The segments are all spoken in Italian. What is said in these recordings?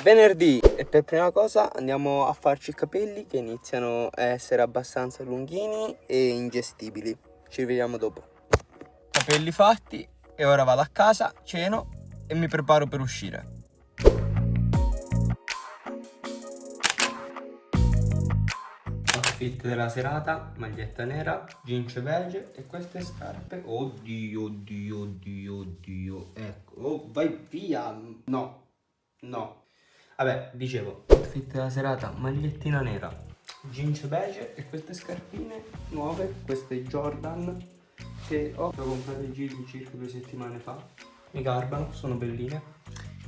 venerdì e per prima cosa andiamo a farci i capelli che iniziano a essere abbastanza lunghini e ingestibili. Ci vediamo dopo. Capelli fatti e ora vado a casa, ceno e mi preparo per uscire. Outfit della serata, maglietta nera, jeans beige e queste scarpe. Oddio, oddio, oddio, oddio. Ecco, oh, vai via. No, no. Vabbè, dicevo, outfit della serata, magliettina nera, jeans beige e queste scarpine nuove, queste Jordan che ho comprato i giri circa 2 settimane fa. Mi garbano, sono belline.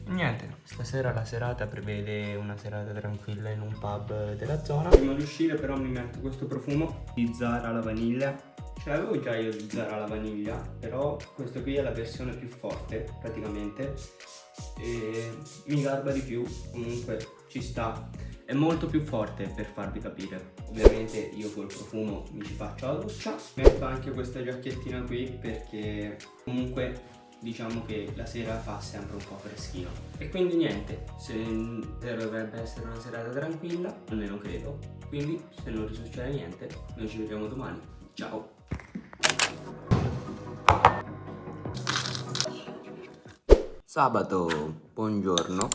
Niente, stasera la serata prevede una serata tranquilla in un pub della zona. Prima di uscire però mi metto questo profumo di Zara alla vaniglia. Ce l'avevo già io di Zara alla vaniglia, però questo qui è la versione più forte praticamente e mi garba di più, comunque ci sta. È molto più forte per farvi capire. Ovviamente io col profumo mi ci faccio la doccia. Metto anche questa giacchettina qui perché comunque diciamo che la sera fa sempre un po' freschino. E quindi niente, se dovrebbe essere una serata tranquilla, almeno credo. Quindi se non risuccede niente, noi ci vediamo domani. Ciao! Sabato, buongiorno.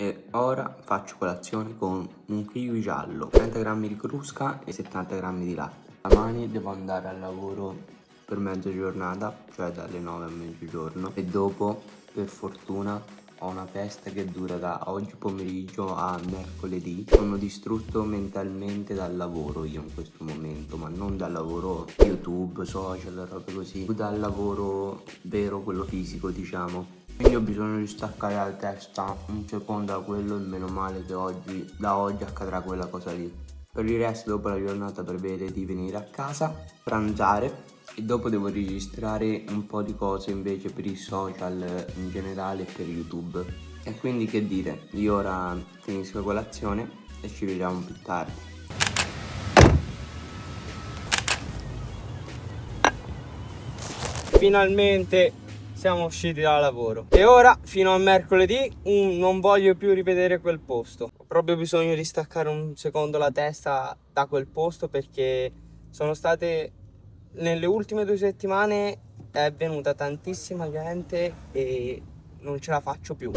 E ora faccio colazione con un kiwi giallo, 30 grammi di crusca e 70 grammi di latte. Domani devo andare al lavoro per mezza giornata, cioè dalle 9 a mezzogiorno, e dopo per fortuna ho una festa che dura da oggi pomeriggio a mercoledì. Sono distrutto mentalmente dal lavoro io in questo momento, ma non dal lavoro YouTube, social, robe così, dal lavoro vero, quello fisico diciamo. Quindi ho bisogno di staccare la testa un secondo da quello e meno male che da oggi accadrà quella cosa lì. Per il resto dopo la giornata prevede di venire a casa, pranzare e dopo devo registrare un po' di cose invece per i social in generale e per YouTube. E quindi che dire, io ora finisco colazione e ci vediamo più tardi. Finalmente siamo usciti dal lavoro e ora fino a mercoledì non voglio più rivedere quel posto. Ho proprio bisogno di staccare un secondo la testa da quel posto perché sono state nelle ultime 2 settimane è venuta tantissima gente e non ce la faccio più.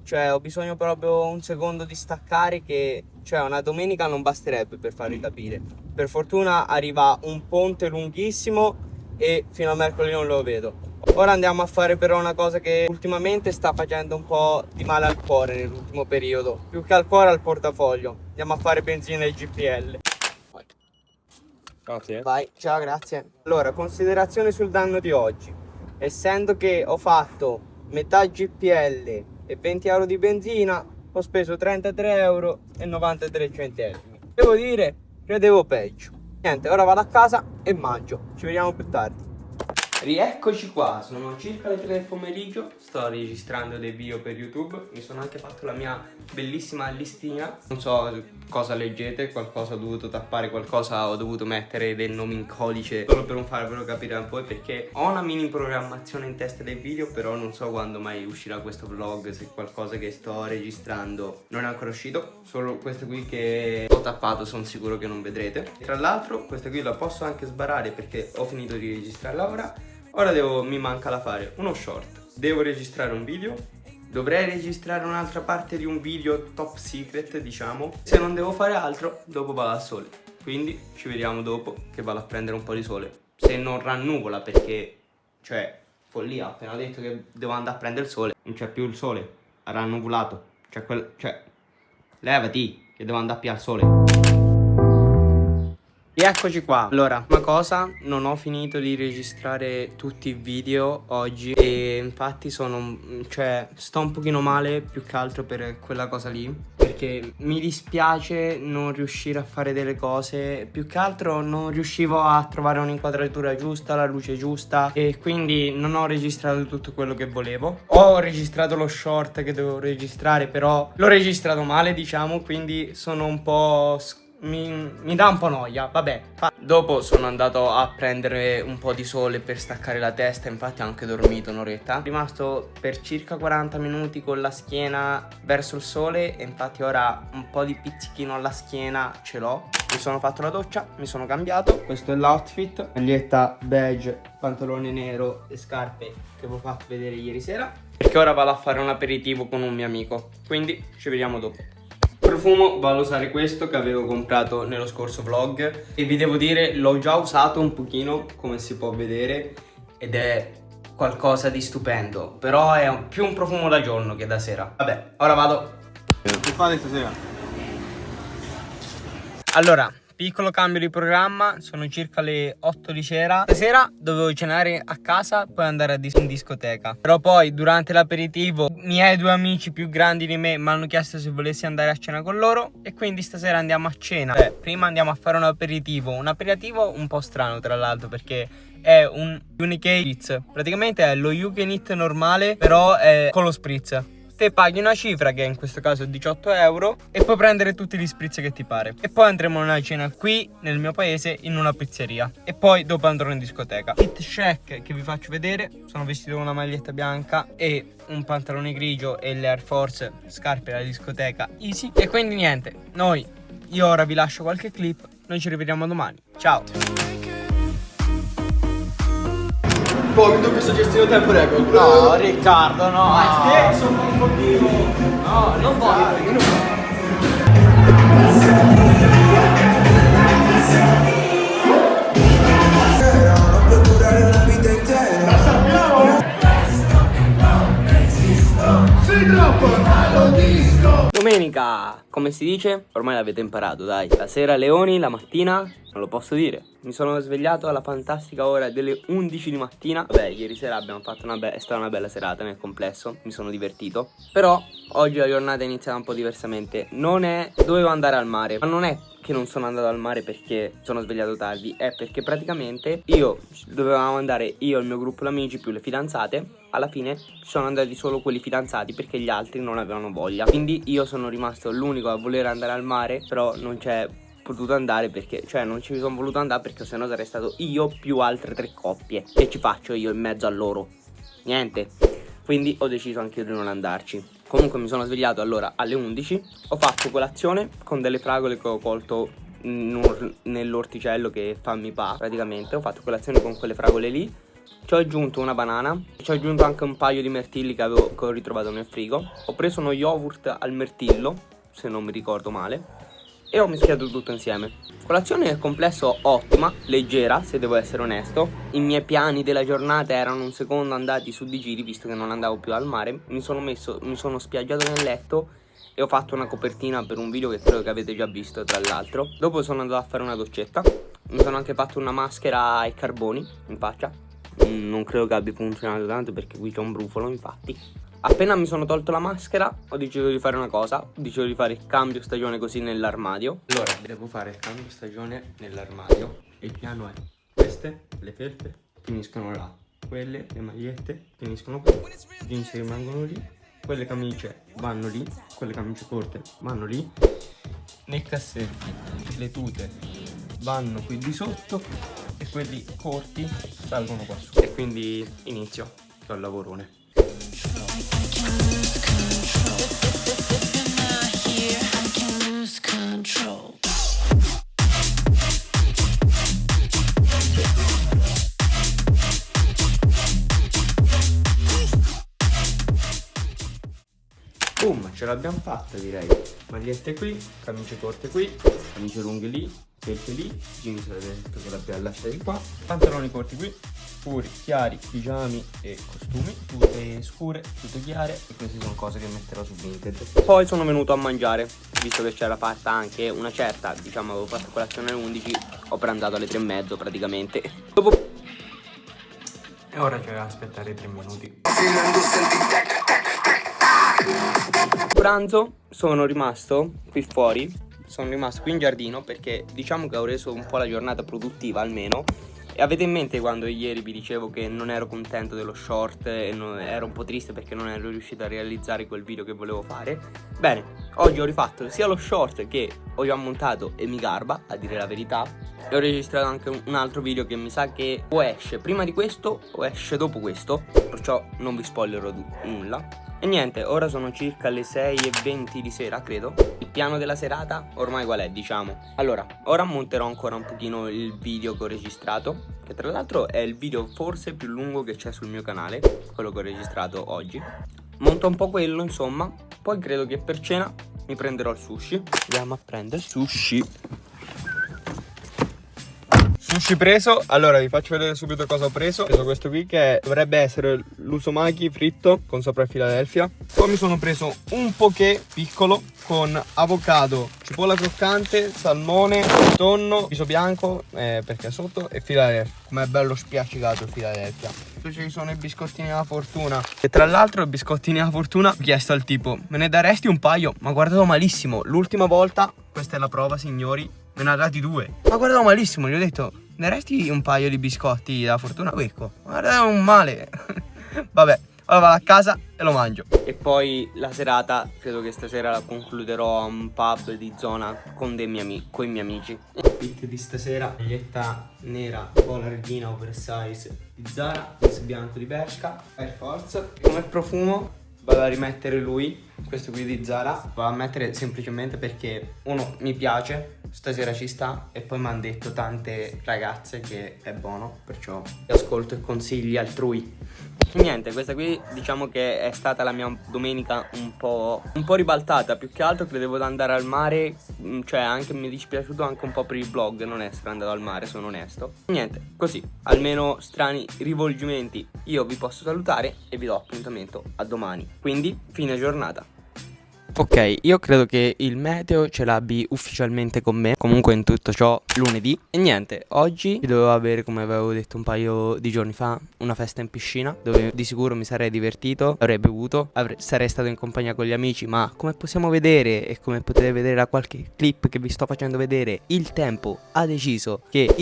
Cioè ho bisogno proprio un secondo di staccare che cioè una domenica non basterebbe per farvi capire. Per fortuna arriva un ponte lunghissimo e fino a mercoledì non lo vedo. Ora andiamo a fare però una cosa che ultimamente sta facendo un po' di male al cuore nell'ultimo periodo. Più che al cuore al portafoglio. Andiamo a fare benzina e GPL. Grazie. Vai, ciao, grazie. Allora, considerazione sul danno di oggi. Essendo che ho fatto metà GPL e 20 euro di benzina, ho speso 33,93 euro. Devo dire, credevo peggio. Niente, ora vado a casa e mangio. Ci vediamo più tardi. Rieccoci qua, sono circa le 3 del pomeriggio, sto registrando dei video per YouTube, mi sono anche fatto la mia bellissima listina, non so cosa leggete, qualcosa ho dovuto tappare, qualcosa ho dovuto mettere del nome in codice solo per non farvelo capire a voi perché ho una mini programmazione in testa del video, però non so quando mai uscirà questo vlog, se qualcosa che sto registrando non è ancora uscito, solo questo qui che ho tappato sono sicuro che non vedrete. Tra l'altro questa qui la posso anche sbarare perché ho finito di registrarla ora. Ora mi manca da fare uno short, devo registrare un video, dovrei registrare un'altra parte di un video top secret diciamo. Se non devo fare altro, dopo vado al sole, quindi ci vediamo dopo che vado a prendere un po' di sole. Se non rannuvola perché, cioè, follia, appena ho detto che devo andare a prendere il sole, non c'è più il sole, ha rannuvolato, cioè, levati che devo andare più al sole. Rieccoci qua. Allora, una cosa, non ho finito di registrare tutti i video oggi e infatti sto un pochino male più che altro per quella cosa lì perché mi dispiace non riuscire a fare delle cose, più che altro non riuscivo a trovare un'inquadratura giusta, la luce giusta e quindi non ho registrato tutto quello che volevo. Ho registrato lo short che dovevo registrare però l'ho registrato male diciamo, quindi sono un po' mi dà un po' noia, vabbè, Dopo sono andato a prendere un po' di sole per staccare la testa, infatti ho anche dormito un'oretta. Sono rimasto per circa 40 minuti con la schiena verso il sole e infatti ora un po' di pizzichino alla schiena ce l'ho. Mi sono fatto la doccia, mi sono cambiato. Questo è l'outfit, maglietta beige, pantalone nero e scarpe che vi ho fatto vedere ieri sera, perché ora vado a fare un aperitivo con un mio amico, quindi ci vediamo dopo. Profumo vado a usare questo che avevo comprato nello scorso vlog e vi devo dire l'ho già usato un pochino, come si può vedere, ed è qualcosa di stupendo, però è più un profumo da giorno che da sera. Vabbè, ora vado. Che fate stasera? Allora, piccolo cambio di programma, sono circa le 8 di sera. Stasera dovevo cenare a casa, poi andare in discoteca. Però poi durante l'aperitivo i miei due amici più grandi di me mi hanno chiesto se volessi andare a cena con loro e quindi stasera andiamo a cena. Prima andiamo a fare un aperitivo un po' strano tra l'altro, perché è un Unique Spritz. Praticamente è lo You Can Eat normale, però è con lo spritz. Te paghi una cifra che in questo caso è 18 euro e puoi prendere tutti gli spritz che ti pare. E poi andremo a una cena qui nel mio paese in una pizzeria e poi dopo andrò in discoteca. Fit check che vi faccio vedere: sono vestito con una maglietta bianca e un pantalone grigio e le Air Force, scarpe da discoteca easy. E quindi niente, io ora vi lascio qualche clip, noi ci rivediamo domani, ciao. Vedo questo gestino tempo record. No Riccardo, no, scherzo un pochino. no, non voglio. Domenica, come si dice? Ormai l'avete imparato, dai. La sera leoni, la mattina non lo posso dire. Mi sono svegliato alla fantastica ora delle 11 di mattina. Vabbè, ieri sera abbiamo fatto è stata una bella serata nel complesso, mi sono divertito. Però oggi la giornata è iniziata un po' diversamente. Dovevo andare al mare, ma non è che non sono andato al mare perché sono svegliato tardi, è perché praticamente dovevamo andare io e il mio gruppo di amici più le fidanzate. Alla fine sono andati solo quelli fidanzati perché gli altri non avevano voglia. Quindi io sono rimasto l'unico a voler andare al mare, però non c'è potuto andare perché, non ci sono voluto andare perché sennò sarei stato io più altre 3 coppie. Che ci faccio io in mezzo a loro? Niente. Quindi ho deciso anche io di non andarci. Comunque mi sono svegliato allora alle 11. Ho fatto colazione con delle fragole che ho colto nell'orticello che fa mi pa praticamente. Ho fatto colazione con quelle fragole lì. Ci ho aggiunto una banana, ci ho aggiunto anche un paio di mirtilli che ho ritrovato nel frigo. Ho preso uno yogurt al mirtillo, se non mi ricordo male, e ho mischiato tutto insieme. Colazione nel complesso ottima, leggera se devo essere onesto. I miei piani della giornata erano un secondo andati su di giri, visto che non andavo più al mare. Mi sono spiaggiato nel letto e ho fatto una copertina per un video che credo che avete già visto tra l'altro. Dopo sono andato a fare una doccetta. Mi sono anche fatto una maschera ai carboni in faccia. Non credo che abbia funzionato tanto perché qui c'è un brufolo, infatti. Appena mi sono tolto la maschera ho deciso di fare una cosa. Ho deciso di fare il cambio stagione così nell'armadio. Allora devo fare il cambio stagione nell'armadio. Il piano è: queste, le felpe, finiscono là. Quelle, le magliette, finiscono qui. I jeans rimangono lì. Quelle camicie vanno lì. Quelle camicie corte vanno lì. Nei cassetti le tute vanno qui di sotto e quelli corti salgono qua su. E quindi inizio col lavorone. Boom, ce l'abbiamo fatta direi. Magliette qui, camicie corte qui, camicie lunghe lì, felpe lì, jeans che l'abbiamo lasciati qua, pantaloni corti qui, scuri, chiari, pigiami e costumi, tutte scure, tutte chiare, e queste sono cose che metterò su Vinted. Poi sono venuto a mangiare, visto che c'era fatta anche una certa, diciamo avevo fatto colazione alle 11, ho pranzato alle 3:30 praticamente. Dopo... E ora c'è da aspettare 3 minuti. Pranzo sono rimasto qui fuori, sono rimasto qui in giardino perché diciamo che ho reso un po' la giornata produttiva almeno. E avete in mente quando ieri vi dicevo che non ero contento dello short e ero un po' triste perché non ero riuscito a realizzare quel video che volevo fare? Bene, Oggi ho rifatto sia lo short che ho già montato e mi garba, a dire la verità. E ho registrato anche un altro video che mi sa che o esce prima di questo o esce dopo questo, perciò non vi spoilerò nulla. E niente, ora sono circa le 6:20 di sera, credo. Il piano della serata ormai qual è, diciamo? Allora, ora monterò ancora un pochino il video che ho registrato, che tra l'altro è il video forse più lungo che c'è sul mio canale, quello che ho registrato oggi. Monto un po' quello, insomma. Poi credo che per cena mi prenderò il sushi. Andiamo a prendere il sushi. Sushi preso, allora vi faccio vedere subito cosa ho preso. Ho preso questo qui che dovrebbe essere l'usumaki fritto con sopra il Philadelphia. Poi mi sono preso un poké piccolo con avocado, cipolla croccante, salmone, tonno, riso bianco perché è sotto, e Philadelphia. Com'è bello spiaccicato il Philadelphia. Poi ci sono i biscottini alla fortuna. E tra l'altro i biscottini alla fortuna ho chiesto al tipo: me ne daresti un paio? Ma guardato malissimo. L'ultima volta, questa è la prova signori, me ne ha dati 2. Ma guardavo malissimo, gli ho detto: ne resti un paio di biscotti da fortuna? Ecco, guarda, un male. Vabbè, ora vado a casa e lo mangio. E poi la serata, credo che stasera la concluderò a un pub di zona con i miei amici. Fit di stasera, maglietta nera, un po' larghina, oversize di Zara, jeans bianco di Bershka, Air Force. Come profumo vado a rimettere lui, questo qui di Zara. Vado a mettere semplicemente perché uno, mi piace, stasera ci sta, e poi mi hanno detto tante ragazze che è buono, perciò ascolto i consigli altrui. Niente, questa qui diciamo che è stata la mia domenica un po' ribaltata. Più che altro credevo di andare al mare, cioè anche mi è dispiaciuto anche un po' per il vlog non essere andato al mare, sono onesto. Niente, così, almeno strani rivolgimenti, io vi posso salutare e vi do appuntamento a domani. Quindi, fine giornata. Ok, io credo che il meteo ce l'abbi ufficialmente con me. Comunque in tutto ciò lunedì. E niente, oggi dovevo avere, come avevo detto un paio di giorni fa, una festa in piscina, dove di sicuro mi sarei divertito, avrei bevuto, sarei stato in compagnia con gli amici. Ma come possiamo vedere, e come potete vedere da qualche clip che vi sto facendo vedere, il tempo ha deciso che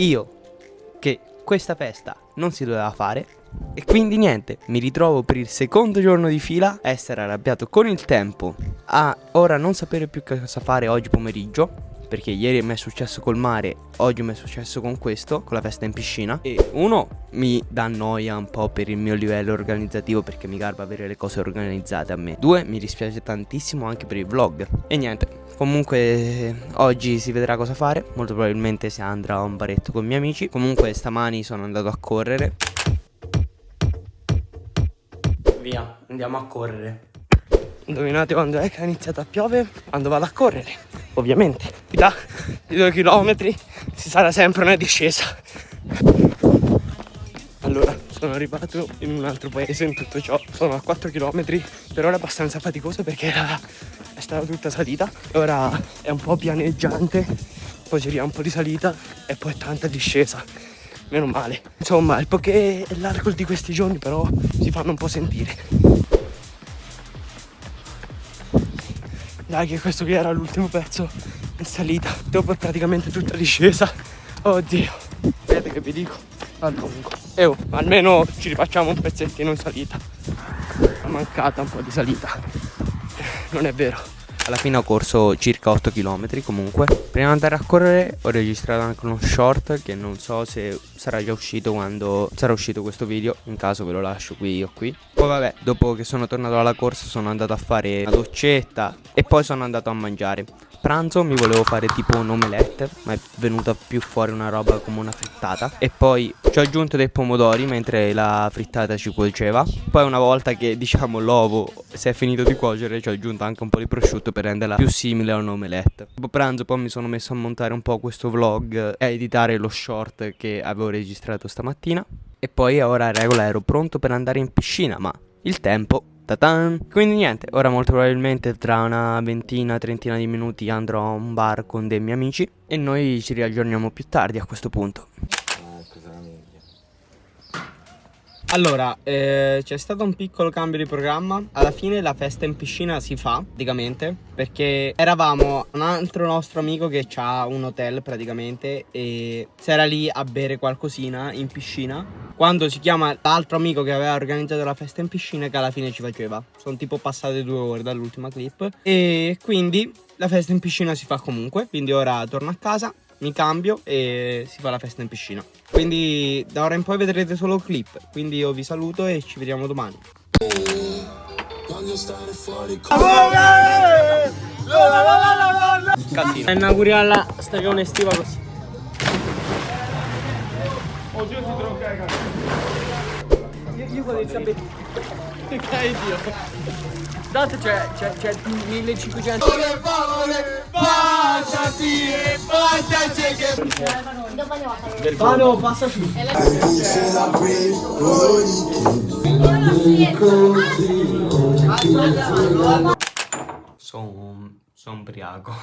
questa festa non si doveva fare. E quindi niente, mi ritrovo per il secondo giorno di fila a essere arrabbiato con il tempo, a ora non sapere più cosa fare oggi pomeriggio, perché ieri mi è successo col mare, oggi mi è successo con questo, con la festa in piscina. E uno, mi dà noia un po' per il mio livello organizzativo, perché mi garba avere le cose organizzate a me. Due, mi dispiace tantissimo anche per il vlog. E niente, comunque oggi si vedrà cosa fare. Molto probabilmente si andrà a un baretto con i miei amici. Comunque stamani sono andato a correre. Via, andiamo a correre. Indovinate quando è che ha iniziato a piovere? Quando vado a correre, ovviamente. Da 2 chilometri si sarà sempre una discesa. Allora, sono arrivato in un altro paese in tutto ciò. Sono a 4 chilometri, per ora è abbastanza faticoso perché è stata tutta salita. Ora è un po' pianeggiante, poi ci arriva un po' di salita e poi tanta discesa. Meno male. Insomma, il poké e l'alcol di questi giorni però si fanno un po' sentire. Dai, che questo qui era l'ultimo pezzo in salita. Dopo è praticamente tutta discesa. Oddio. Vedete che vi dico? Va lungo. E almeno ci rifacciamo un pezzettino in salita. È mancata un po' di salita. Non è vero. Alla fine ho corso circa 8 km comunque. Prima di andare a correre ho registrato anche uno short che non so se sarà già uscito quando sarà uscito questo video. In caso ve lo lascio qui o qui. Poi vabbè, dopo che sono tornato dalla corsa sono andato a fare una doccetta e poi sono andato a mangiare. Pranzo mi volevo fare tipo un omelette, ma è venuta più fuori una roba come una frittata. E poi ci ho aggiunto dei pomodori mentre la frittata ci cuoceva. Poi una volta che diciamo l'uovo si è finito di cuocere, ci ho aggiunto anche un po' di prosciutto per renderla più simile a un omelette. Dopo pranzo poi mi sono messo a montare un po' questo vlog e a editare lo short che avevo registrato stamattina. E poi ora a regola ero pronto per andare in piscina, ma il tempo... Ta-tan. Quindi niente, ora molto probabilmente tra una trentina di minuti andrò a un bar con dei miei amici e noi ci riaggiorniamo più tardi a questo punto. Allora, c'è stato un piccolo cambio di programma. Alla fine la festa in piscina si fa, praticamente, perché eravamo un altro nostro amico che ha un hotel praticamente e si era lì a bere qualcosina in piscina, quando si chiama l'altro amico che aveva organizzato la festa in piscina, che alla fine ci faceva. Sono tipo passate 2 ore dall'ultima clip e quindi la festa in piscina si fa comunque. Quindi ora torno a casa, mi cambio e si fa la festa in piscina. Quindi da ora in poi vedrete solo clip. Quindi io vi saluto e ci vediamo domani. Casino. Inauguriamo la stagione estiva così. Oddio, ti trovo cagato. Io voglio sapere. Che Dio. Tanto c'è 1500. Vado, passaci. Sono ubriaco.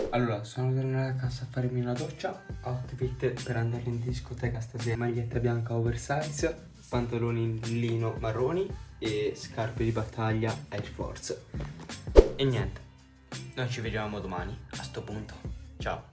Allora, sono tornato a casa a farmi una doccia. Outfit per andare in discoteca stasera: maglietta bianca oversize, pantaloni in lino marroni e scarpe di battaglia Air Force. E niente, noi ci vediamo domani a sto punto. Ciao.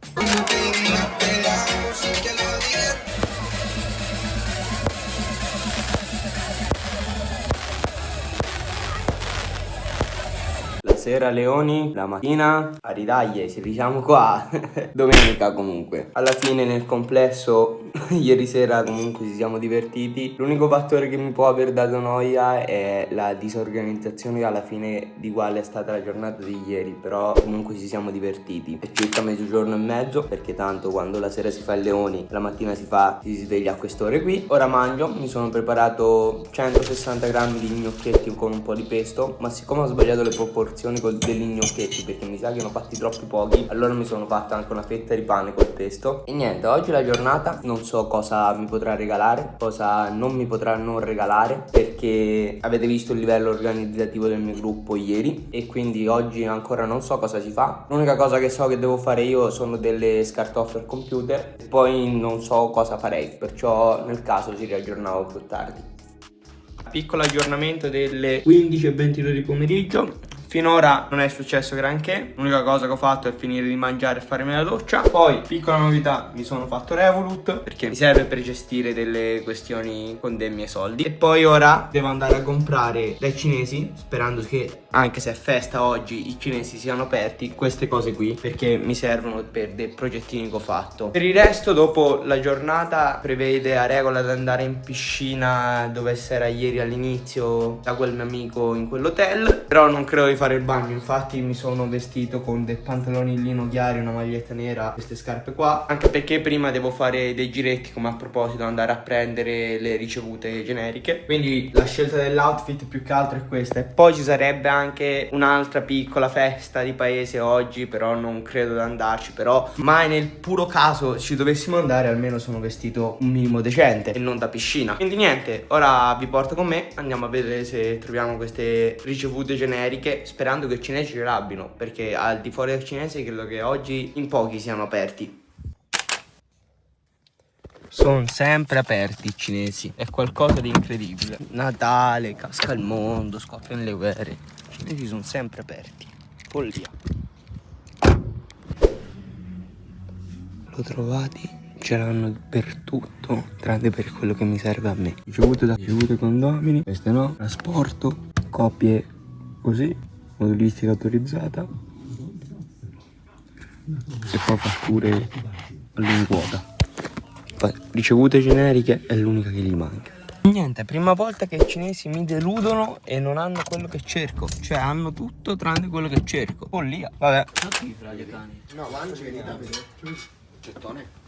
La sera leoni, la mattina a ridaglie, ci diciamo qua. Domenica comunque. Alla fine nel complesso ieri sera comunque ci siamo divertiti. L'unico fattore che mi può aver dato noia è la disorganizzazione alla fine di quale è stata la giornata di ieri. Però comunque ci siamo divertiti. È circa mezzogiorno e mezzo, perché tanto quando la sera si fa il leoni, la mattina si sveglia a quest'ore qui. Ora mangio, mi sono preparato 160 grammi di gnocchetti con un po' di pesto, ma siccome ho sbagliato le proporzioni degli gnocchetti, perché mi sa che ne ho fatti troppo pochi, allora mi sono fatta anche una fetta di pane col pesto. E niente, oggi è la giornata, non so cosa mi potrà regalare, cosa non mi potrà non regalare, perché avete visto il livello organizzativo del mio gruppo ieri e quindi oggi ancora non so cosa si fa. L'unica cosa che so che devo fare io sono delle scartoffie al computer e poi non so cosa farei, perciò nel caso ci riaggiornavo più tardi. Piccolo aggiornamento delle 15:22 di pomeriggio. Finora non è successo granché, l'unica cosa che ho fatto è finire di mangiare e farmi la doccia. Poi, piccola novità, mi sono fatto Revolut perché mi serve per gestire delle questioni con dei miei soldi. E poi ora devo andare a comprare dai cinesi, sperando che, anche se è festa oggi, i cinesi siano aperti, queste cose qui, perché mi servono per dei progettini che ho fatto. Per il resto, dopo la giornata prevede a regola di andare in piscina dove si era ieri all'inizio da quel mio amico in quell'hotel, però non credo di fare il bagno. Infatti mi sono vestito con dei pantaloni in lino chiari, una maglietta nera, queste scarpe qua, anche perché prima devo fare dei giretti, come a proposito andare a prendere le ricevute generiche. Quindi la scelta dell'outfit più che altro è questa. E poi ci sarebbe anche un'altra piccola festa di paese oggi, però non credo di andarci. Però mai nel puro caso ci dovessimo andare, almeno sono vestito un minimo decente e non da piscina. Quindi niente, ora vi porto con me, andiamo a vedere se troviamo queste ricevute generiche, sperando che i cinesi ce l'abbiano, perché al di fuori del cinese credo che oggi in pochi siano aperti. Sono sempre aperti i cinesi, è qualcosa di incredibile. Natale, casca il mondo, scoppiano le guerre. I cinesi sono sempre aperti. Follia. L'ho trovati, ce l'hanno per tutto, tranne per quello che mi serve a me. Ricevute condomini, queste no, trasporto, coppie così, modulistica autorizzata e poi fatture all'inquota. Ricevute generiche è l'unica che gli manca. Niente, prima volta che i cinesi mi deludono e non hanno quello che cerco. Cioè hanno tutto tranne quello che cerco. Follia. Vabbè. No, gettone.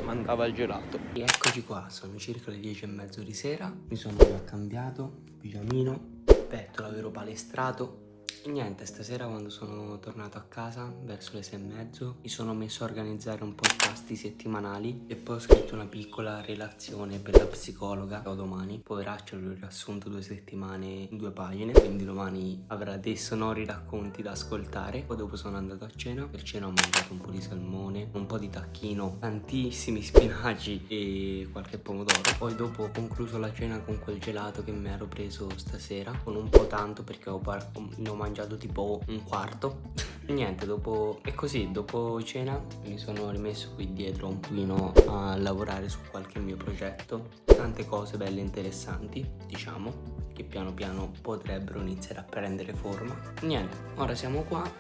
Mandava il gelato. E eccoci qua, sono circa le 10:30 di sera. Mi sono già cambiato, pigiamino, petto l'avevo palestrato. E niente, stasera quando sono tornato a casa, verso le 6:30, mi sono messo a organizzare un po' i pasti settimanali e poi ho scritto una piccola relazione per la psicologa che ho domani. Poveraccio, l'ho riassunto 2 settimane in 2 pagine, quindi domani avrà dei sonori racconti da ascoltare. Poi dopo sono andato a cena, per cena ho mangiato un po' di salmone, un po' di tacchino, tantissimi spinaci e qualche pomodoro. Poi dopo ho concluso la cena con quel gelato che mi ero preso stasera, con un po' tanto perché ne ho mangiato tipo un quarto. Niente, dopo cena mi sono rimesso qui dietro un pochino a lavorare su qualche mio progetto, tante cose belle interessanti, diciamo, che piano piano potrebbero iniziare a prendere forma. Niente, ora siamo qua.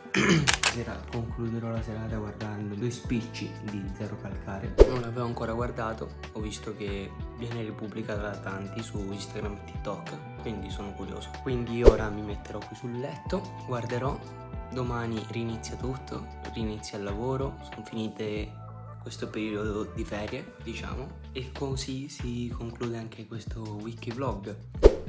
Concluderò la serata guardando 2 spicci di Zero Calcare. Non l'avevo ancora guardato, ho visto che viene ripubblicata da tanti su Instagram e TikTok, quindi sono curioso. Quindi ora mi metterò qui sul letto, guarderò. Domani rinizia tutto, rinizia il lavoro, sono finite questo periodo di ferie, diciamo, e così si conclude anche questo wiki vlog.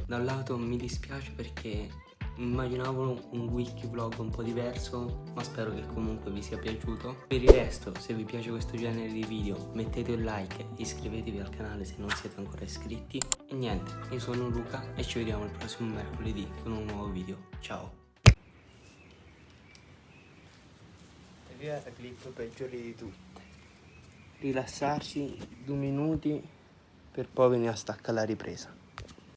Da un lato mi dispiace perché immaginavo un wiki vlog un po' diverso, ma spero che comunque vi sia piaciuto. Per il resto, se vi piace questo genere di video, mettete un like, iscrivetevi al canale se non siete ancora iscritti. E niente, io sono Luca e ci vediamo il prossimo mercoledì con un nuovo video. Ciao! Via la clip peggiori di tutte. Rilassarsi 2 minuti per poi venire a staccare la ripresa.